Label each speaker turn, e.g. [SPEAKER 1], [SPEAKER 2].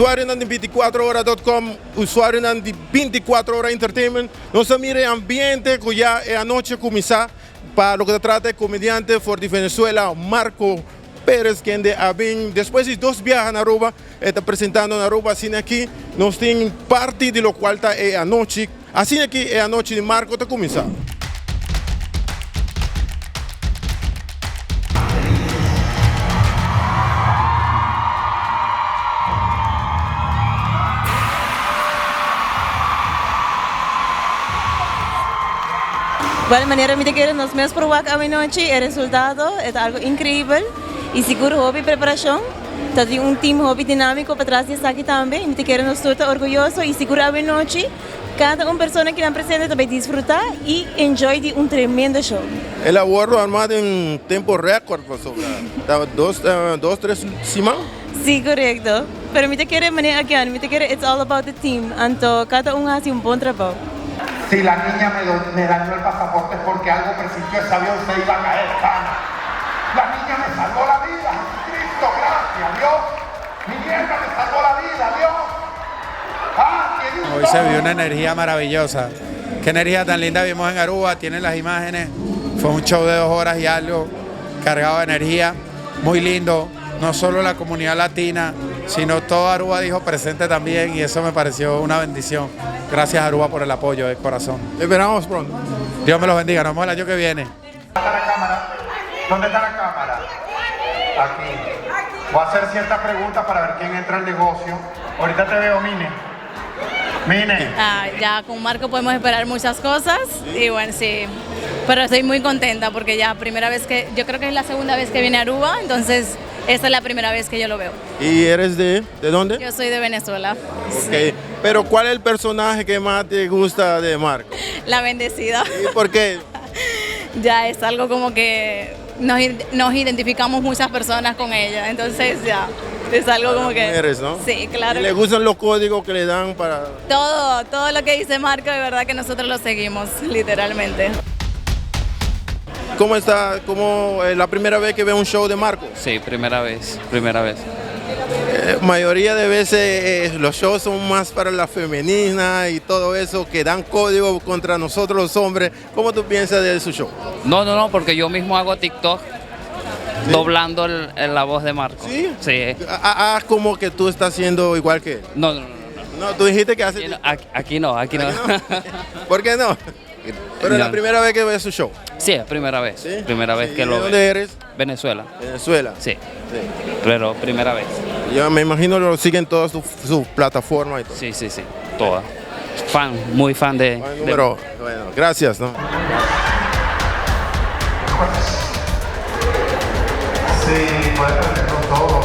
[SPEAKER 1] usuário de 24horas.com, usuário de 24 horas entertainment. Nós mire ambiente que já é a noite começar para o que se trata de comediante for de Venezuela, Marco Pérez, que ande a bem. Depois de 2 viajes na Aruba, está apresentando na Aruba, assim aqui, nós temos parte de lo qual está é a noite. Assim aqui é a noite de Marco, está começar.
[SPEAKER 2] Igual maneira, me quero nos meus provar a noite, o resultado é algo incrível e seguro hobby preparação. Então tem time hobby dinâmico para trás disso aqui também. Me quero nos estar orgulhoso e seguro a noite. Cada pessoa que está presente também desfrutar e enjoy de tremendo show.
[SPEAKER 1] Ele aguardou armado em tempo recorde, professor. Estava 2-3 semanas?
[SPEAKER 2] Sim, correto. Pero me quero maneira aqui, me quero it's all about the team. Então cada hace bom trabalho.
[SPEAKER 3] Si la niña me dañó el pasaporte es porque algo presintió, ese avión se iba a caer, pana. La niña me salvó la vida, Cristo, gracias, Dios. Mi nieta me salvó la vida, Dios.
[SPEAKER 4] Hoy se vio una energía maravillosa. Qué energía tan linda vimos en Aruba, tienen las imágenes. Fue un show de 2 horas y algo, cargado de energía, muy lindo. No solo la comunidad latina, sino toda Aruba dijo presente también y eso me pareció una bendición. Gracias Aruba por el apoyo de corazón.
[SPEAKER 1] Esperamos pronto.
[SPEAKER 4] Dios me los bendiga, nos vemos el año que viene.
[SPEAKER 3] ¿Dónde está la cámara? ¿Dónde está la cámara? Aquí. Voy a hacer ciertas preguntas para ver quién entra al negocio. Ahorita te veo, Mine.
[SPEAKER 5] Ya con Marco podemos esperar muchas cosas y bueno, sí, pero estoy muy contenta porque ya primera vez que, yo creo que es la segunda vez que viene a Aruba, entonces esta es la primera vez que yo lo veo.
[SPEAKER 1] ¿Y eres de dónde?
[SPEAKER 5] Yo soy de Venezuela.
[SPEAKER 1] Okay. Pero ¿cuál es el personaje que más te gusta de Marco?
[SPEAKER 5] La bendecida.
[SPEAKER 1] ¿Y por qué?
[SPEAKER 5] Ya es algo como que nos identificamos muchas personas con ella, entonces ya es algo como que...
[SPEAKER 1] Mujeres, ¿no?
[SPEAKER 5] Sí, claro.
[SPEAKER 1] ¿Y le gustan los códigos que le dan para...?
[SPEAKER 5] Todo lo que dice Marco, de verdad que nosotros lo seguimos, literalmente.
[SPEAKER 1] ¿Cómo está? ¿Cómo la primera vez que ve un show de Marco?
[SPEAKER 6] Sí, primera vez.
[SPEAKER 1] Mayoría de veces los shows son más para la femenina y todo eso, que dan código contra nosotros los hombres. ¿Cómo tú piensas de su show?
[SPEAKER 6] No, porque yo mismo hago TikTok doblando la voz de Marco.
[SPEAKER 1] ¿Sí?
[SPEAKER 6] Sí.
[SPEAKER 1] Haz como que tú estás haciendo igual que él.
[SPEAKER 6] No.
[SPEAKER 1] No, tú dijiste que haces...
[SPEAKER 6] Aquí no.
[SPEAKER 1] ¿Por qué no? Pero es
[SPEAKER 6] No.
[SPEAKER 1] la primera vez que ves su show.
[SPEAKER 6] Sí, es primera vez.
[SPEAKER 1] ¿Sí?
[SPEAKER 6] Primera vez
[SPEAKER 1] Sí,
[SPEAKER 6] que
[SPEAKER 1] ¿de
[SPEAKER 6] lo veo.
[SPEAKER 1] dónde eres?
[SPEAKER 6] Venezuela.
[SPEAKER 1] Venezuela.
[SPEAKER 6] Sí, pero primera vez.
[SPEAKER 1] Yo me imagino lo siguen todas sus plataformas y todo.
[SPEAKER 6] Sí, toda. Muy fan de...
[SPEAKER 1] Bueno, gracias, ¿no?
[SPEAKER 3] Sí, puedes aprender con todo.